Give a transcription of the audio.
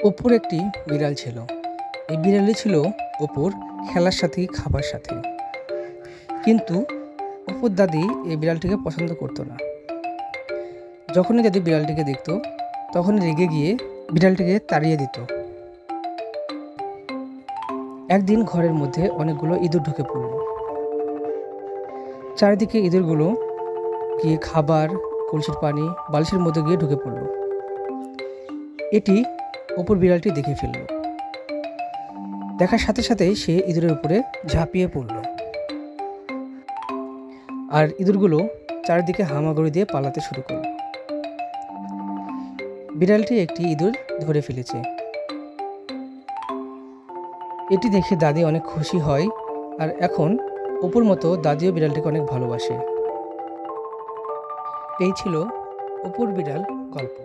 অপুর একটি বিড়াল ছিল। এই বিড়ালটি ছিল অপুর খেলার সাথী, খাবার সাথী। কিন্তু অপুর দাদি এই বিড়ালটিকে পছন্দ করতো না। যখনই দাদি বিড়ালটিকে দেখতো তখনই রেগে গিয়ে বিড়ালটিকে তাড়িয়ে দিত। একদিন ঘরের মধ্যে অনেকগুলো ইঁদুর ঢুকে পড়ল। চারিদিকে ইঁদুরগুলো গিয়ে খাবার, কলসির পানি, বালিশের মধ্যে গিয়ে ঢুকে পড়ল। এটি অপুর বিড়ালটি দেখে ফেলল। দেখার সাথে সাথেই সে ইঁদুরের উপরে ঝাঁপিয়ে পড়ল, আর ইঁদুরগুলো চারিদিকে হামাগুড়ি দিয়ে পালাতে শুরু করল। বিড়ালটি একটি ইঁদুর ধরে ফেলেছে। এটি দেখে দাদি অনেক খুশি হয়, আর এখন অপুর মতো দাদিও বিড়ালটিকে অনেক ভালোবাসে। এই ছিল অপুর বিড়াল গল্প।